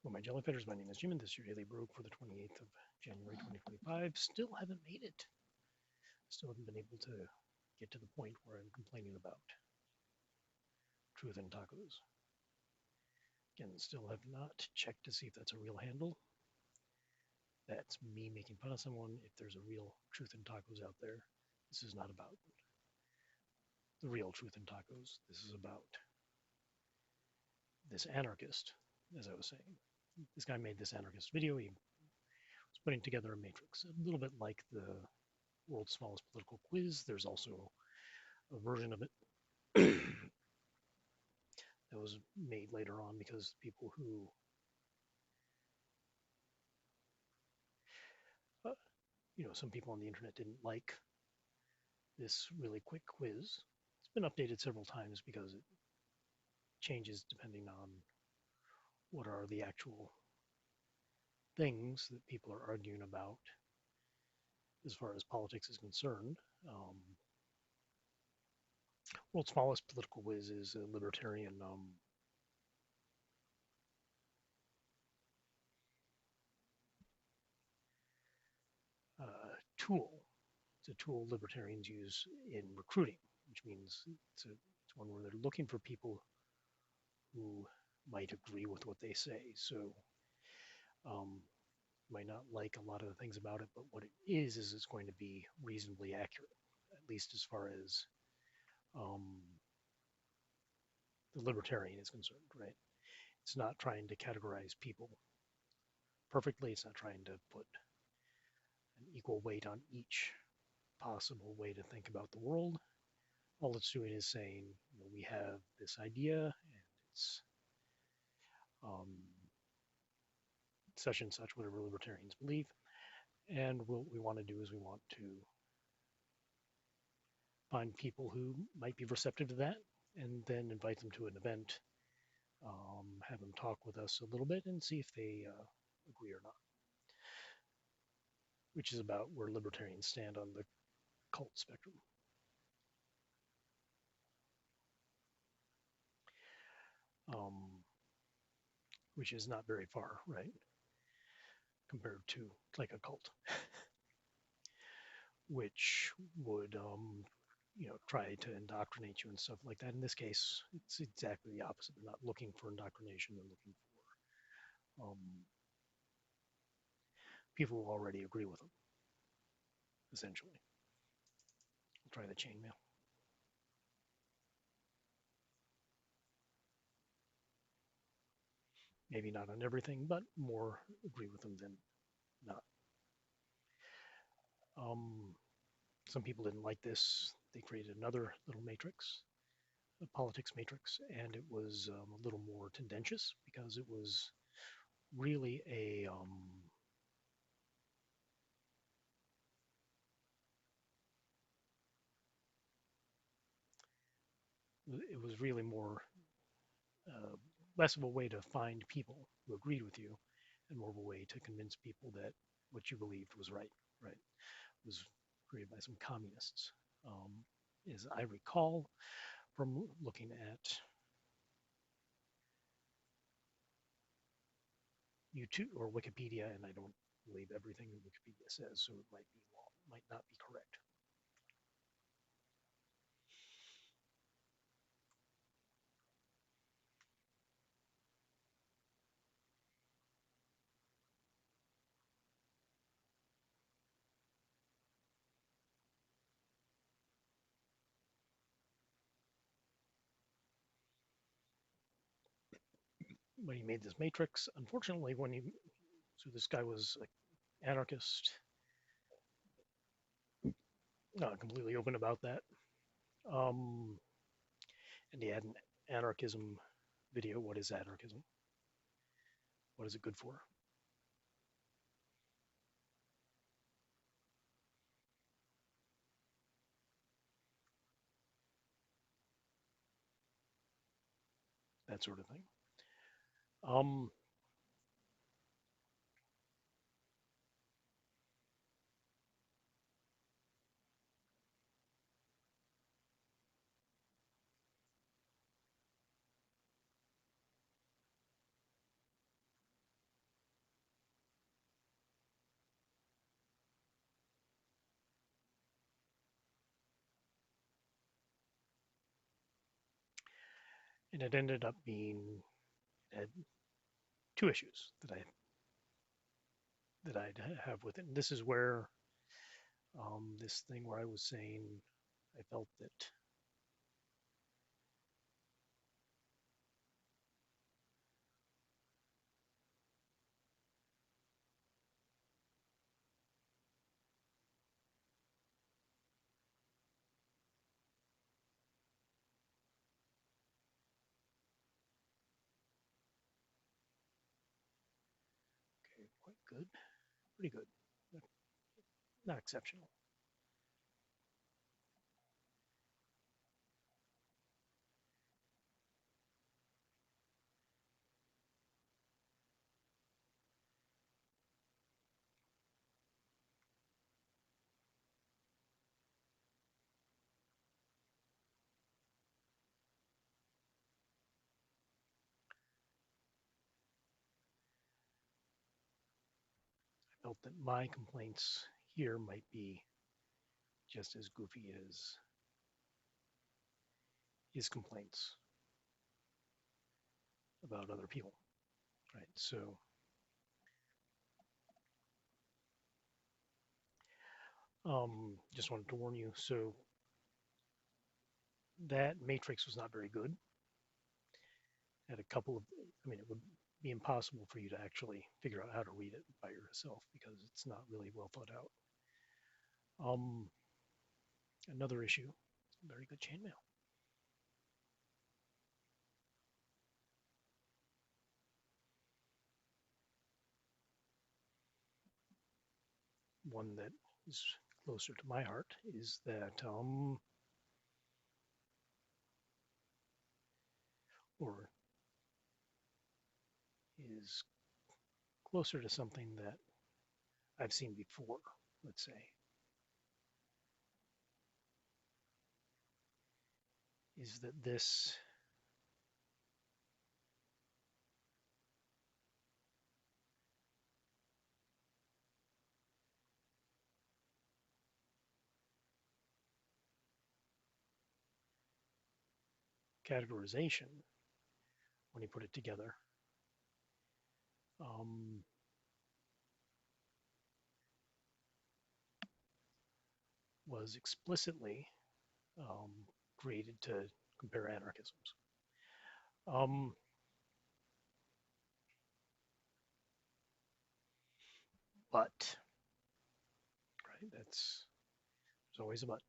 Well, my jellyfitters, my name is Jim, and this is your Daily Brogue for the 28th of January 2025. Still haven't made it. Still haven't been able to get to the point where I'm complaining about truth in tacos. Again, still have not checked to see if that's a real handle. That's me making fun of someone. If there's a real truth in tacos out there, this is not about the real truth in tacos. This is about this anarchist, as I was saying. This guy made this anarchist video. He was putting together a matrix, a little bit like the world's smallest political quiz. There's also a version of it that was made later on because people who some people on the internet didn't like this really quick quiz. It's been updated several times because it changes depending on what are the actual things that people are arguing about as far as politics is concerned. World's smallest political quiz is a libertarian tool. It's a tool libertarians use in recruiting, which means it's one where they're looking for people who might agree with what they say. So might not like a lot of the things about it, but what it is it's going to be reasonably accurate, at least as far as the libertarian is concerned, right? It's not trying to categorize people perfectly. It's not trying to put an equal weight on each possible way to think about the world. All it's doing is saying, we have this idea and it's such and such, whatever libertarians believe. And what we want to do is we want to find people who might be receptive to that and then invite them to an event, have them talk with us a little bit and see if they agree or not, which is about where libertarians stand on the cult spectrum. Which is not very far, right? Compared to like a cult, which would try to indoctrinate you and stuff like that. In this case, it's exactly the opposite. They're not looking for indoctrination. They're looking for people who already agree with them, essentially. I'll try the chainmail. Maybe not on everything, but more agree with them than not. Some people didn't like this. They created another little matrix, a politics matrix, and it was a little more tendentious because it was really it was really more less of a way to find people who agreed with you and more of a way to convince people that what you believed was right. Right? It was created by some communists, as I recall from looking at YouTube or Wikipedia, and I don't believe everything that Wikipedia says, so it might not be correct. When he made this matrix, unfortunately, so this guy was an anarchist, completely open about that. And he had an anarchism video. What is anarchism? What is it good for? That sort of thing. And it ended up being, it had two issues that I'd have with it. And this is where this thing where I was saying I felt that okay, quite good, pretty good, not exceptional. I felt that my complaints here might be just as goofy as his complaints about other people, right? So just wanted to warn you. So that matrix was not very good. Had a couple of, I mean, it would be impossible for you to actually figure out how to read it by yourself because it's not really well thought out. Another issue, very good chainmail. One that is closer to my heart is that, or is closer to something that I've seen before, let's say, is that this categorization, when you put it together, um, was explicitly um, created to compare anarchisms. Um, but, right, there's always a but.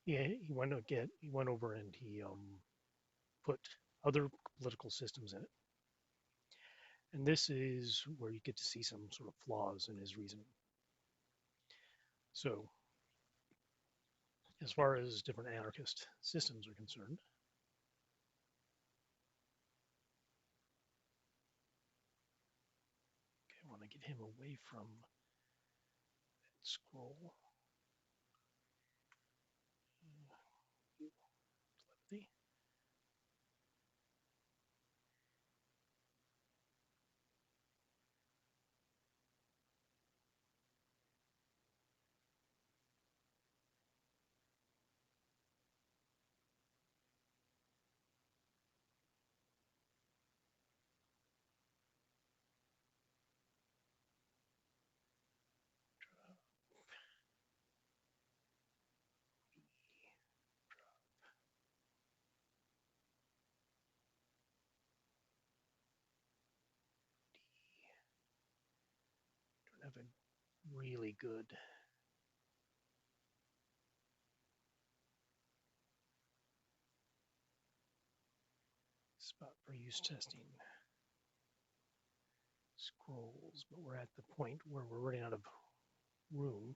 Yeah, he went over and he put other political systems in it. And this is where you get to see some sort of flaws in his reasoning. So, as far as different anarchist systems are concerned, okay, I want to get him away from that scroll. Telepathy. Don't have a really good spot for use testing scrolls, but we're at the point where we're running out of room.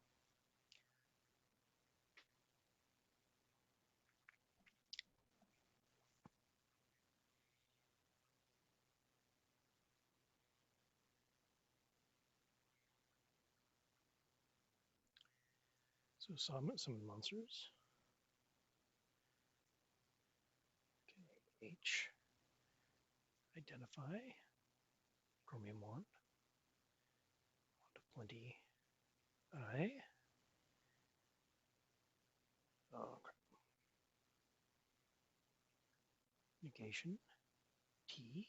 So some monsters. Okay, H, identify, chromium wand of plenty, I. Oh, crap. Negation. T.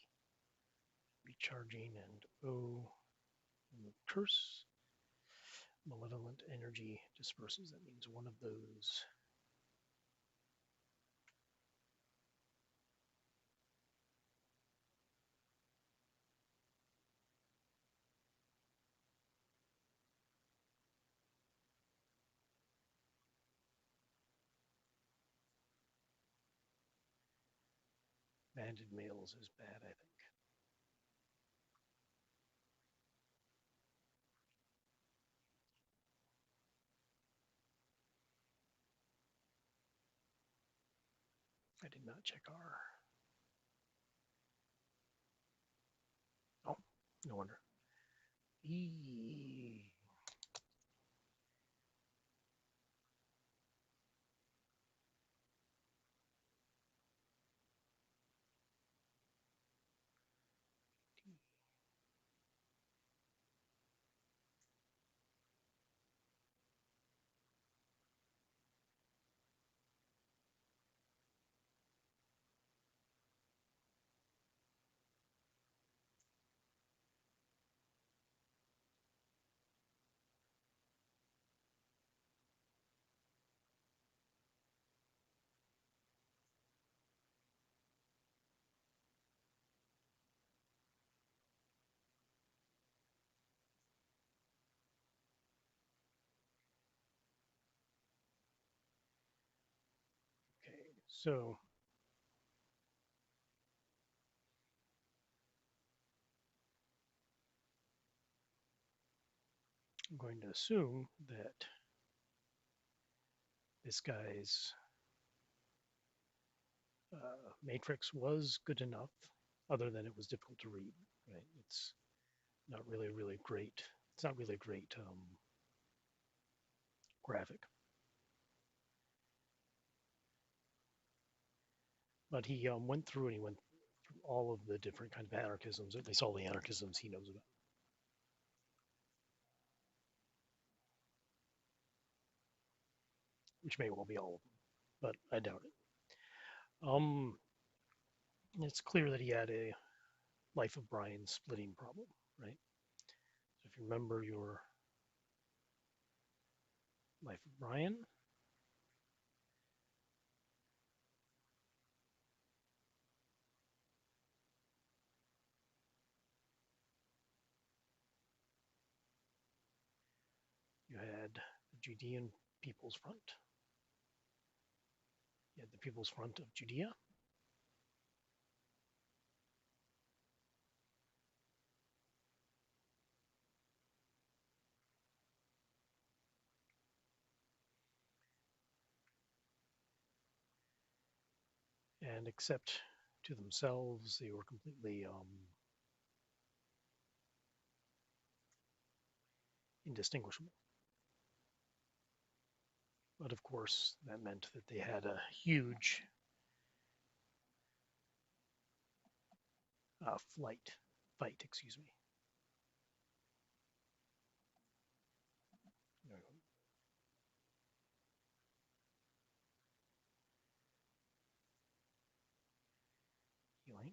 Recharging and O. And curse. Malevolent energy disperses. That means one of those. Banded males is bad, I think. I did not check R. Oh, no wonder. E. Okay, so I'm going to assume that this guy's matrix was good enough, other than it was difficult to read. Right? It's not really great. It's not really a great graphic. But he went through and he went through all of the different kind of anarchisms, at least all the anarchisms he knows about. Which may well be all of them, but I doubt it. It's clear that he had a Life of Brian splitting problem, right? So if you remember your Life of Brian, you had the Judean People's Front. You had the People's Front of Judea. And except to themselves, they were completely indistinguishable. But of course, that meant that they had a huge fight, excuse me. Healing.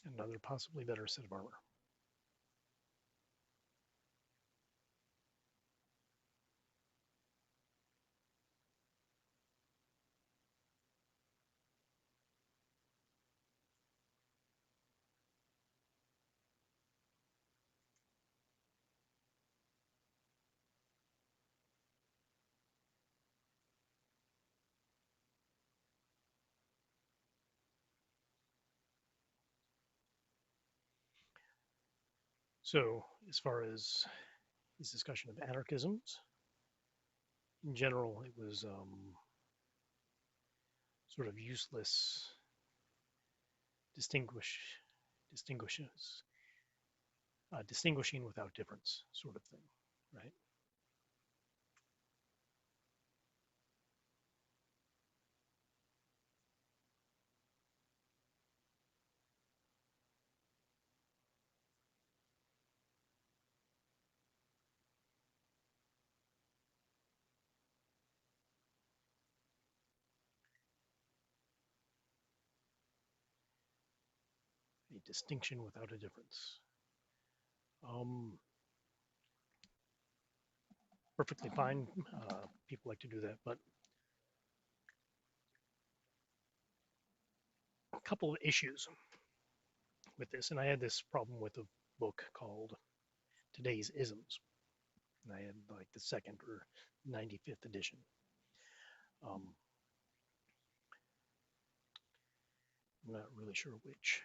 Another possibly better set of armor. So, as far as his discussion of anarchisms, in general, it was sort of useless distinguishes distinguishing without difference sort of thing, right? A distinction without a difference. Um, Perfectly fine. People like to do that, but a couple of issues with this, and I had this problem with a book called Today's Isms, and I had like the second or 95th edition. Um, I'm not really sure which.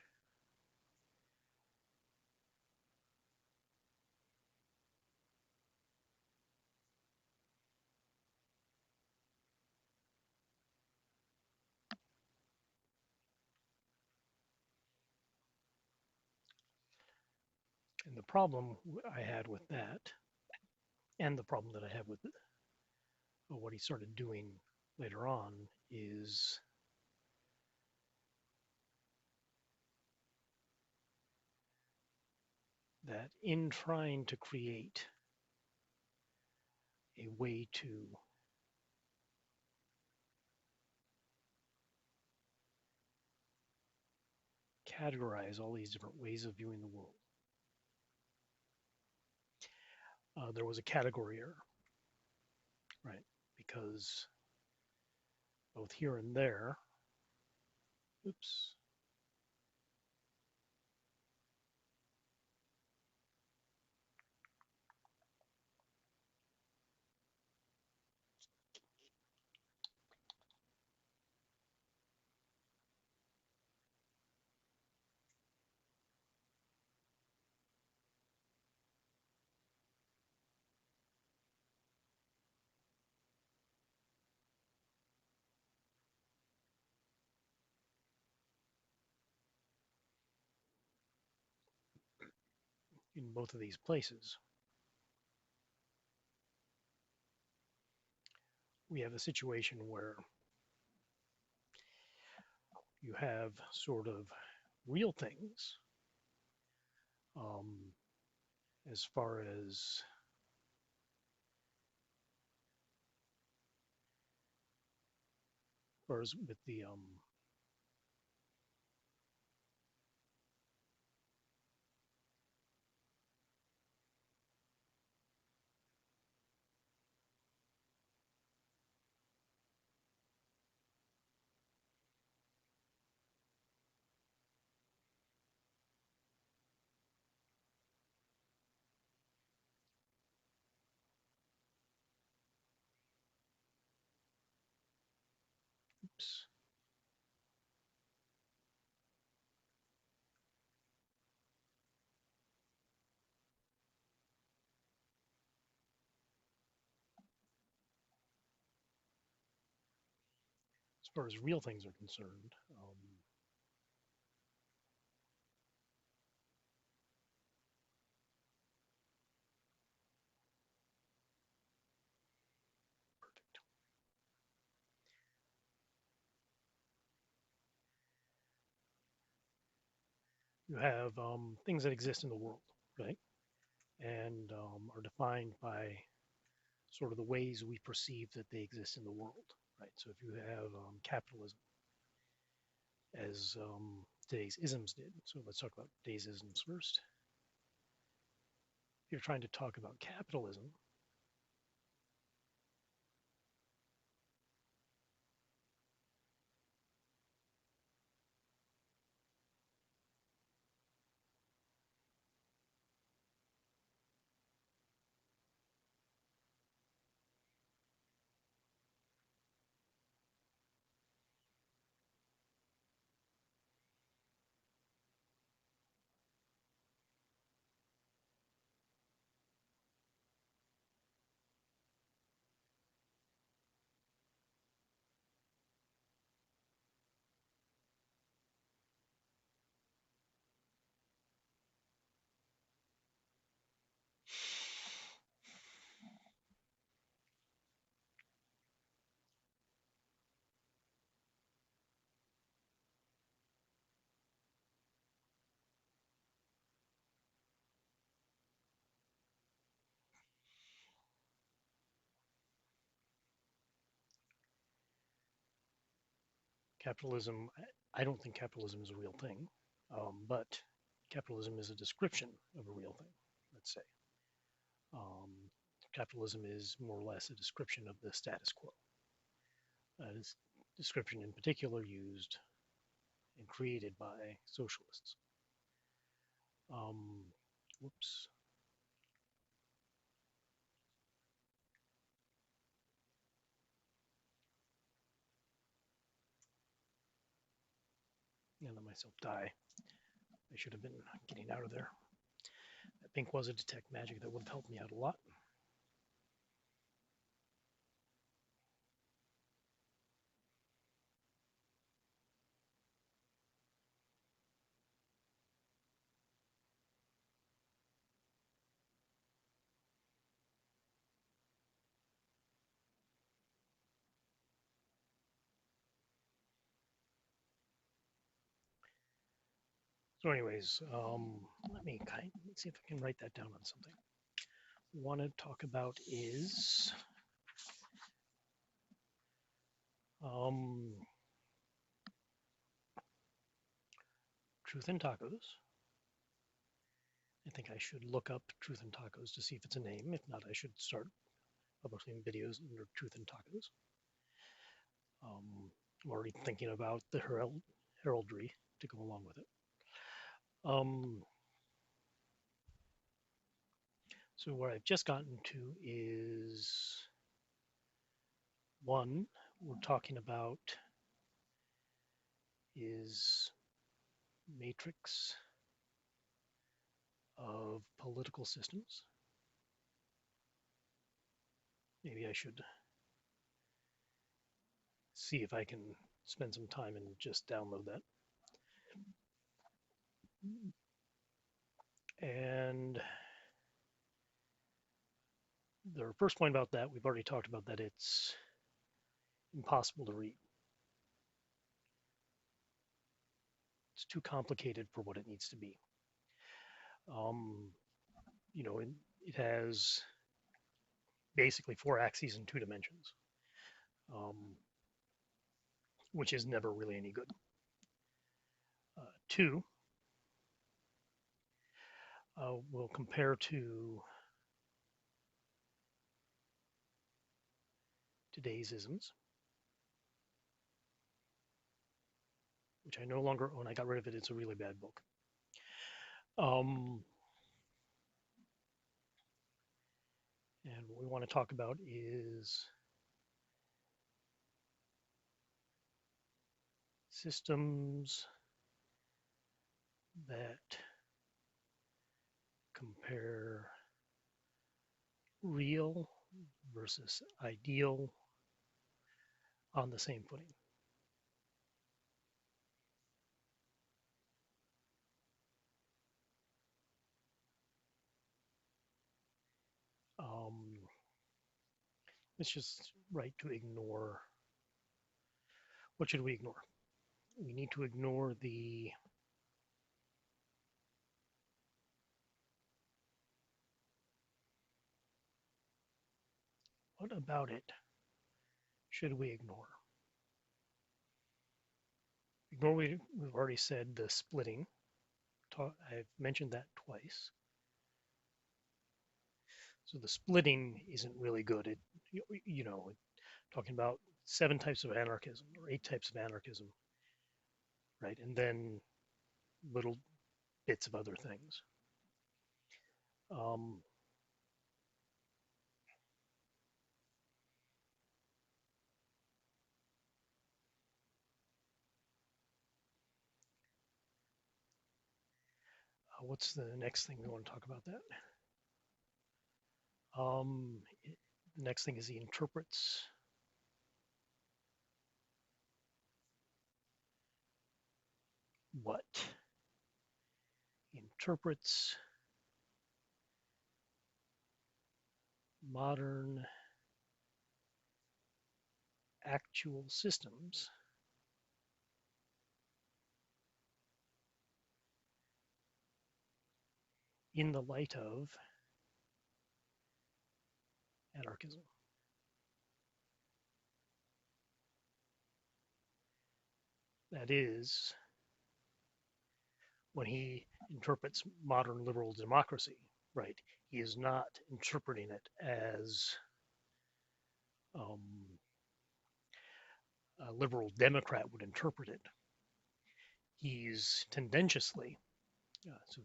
And the problem I had with that, and the problem that I have with what he started doing later on, is that in trying to create a way to categorize all these different ways of viewing the world, there was a category error, right? Because both here and there, oops, in both of these places, we have a situation where you have sort of real things um, as far as with the oops, as far as real things are concerned, perfect. You have things that exist in the world, right? And are defined by sort of the ways we perceive that they exist in the world, right? So if you have capitalism as today's isms did. So let's talk about today's isms first. If you're trying to talk about capitalism, capitalism, I don't think capitalism is a real thing, but capitalism is a description of a real thing, let's say. Um, Capitalism is more or less a description of the status quo. This description in particular used and created by socialists. Um, whoops. And let myself die. I should have been getting out of there. I think was a detect magic that would have helped me out a lot. So anyways, let me see if I can write that down on something. Want to talk about is Truth in Tacos. I think I should look up Truth in Tacos to see if it's a name. If not, I should start publishing videos under Truth in Tacos. I'm already thinking about the heraldry to go along with it. So where I've just gotten to is one we're talking about is matrix of political systems. Maybe I should see if I can spend some time and just download that. And the first point about that, we've already talked about that it's impossible to read. It's too complicated for what it needs to be. You know, it has basically 4 axes and 2 dimensions, which is never really any good. 2, we'll compare to today's isms, which I no longer own. I got rid of it. It's a really bad book. And what we want to talk about is systems that compare real versus ideal on the same footing. It's just right to ignore. What should we ignore? We need to ignore the what about it should we ignore? Ignore we've already said the splitting. I've mentioned that twice. So the splitting isn't really good. Talking about 7 types of anarchism or 8 types of anarchism, right? And then little bits of other things. Um, what's the next thing we want to talk about that? The next thing is he interprets what? He interprets modern actual systems in the light of anarchism. That is, when he interprets modern liberal democracy, right, he is not interpreting it as a liberal Democrat would interpret it. He's tendentiously, so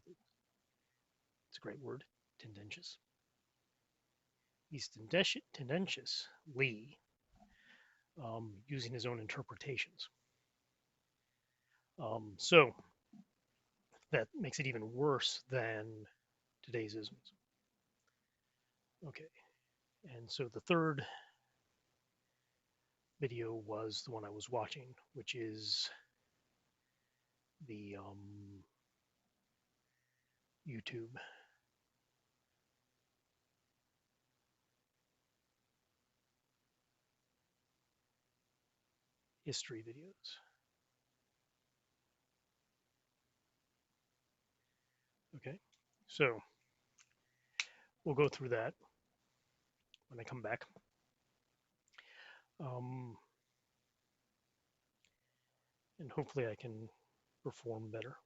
it's a great word, tendentious. He's tendentiously using his own interpretations. So that makes it even worse than today's isms. Okay, and so the third video was the one I was watching, which is the YouTube history videos. Okay, so we'll go through that when I come back. And hopefully I can perform better.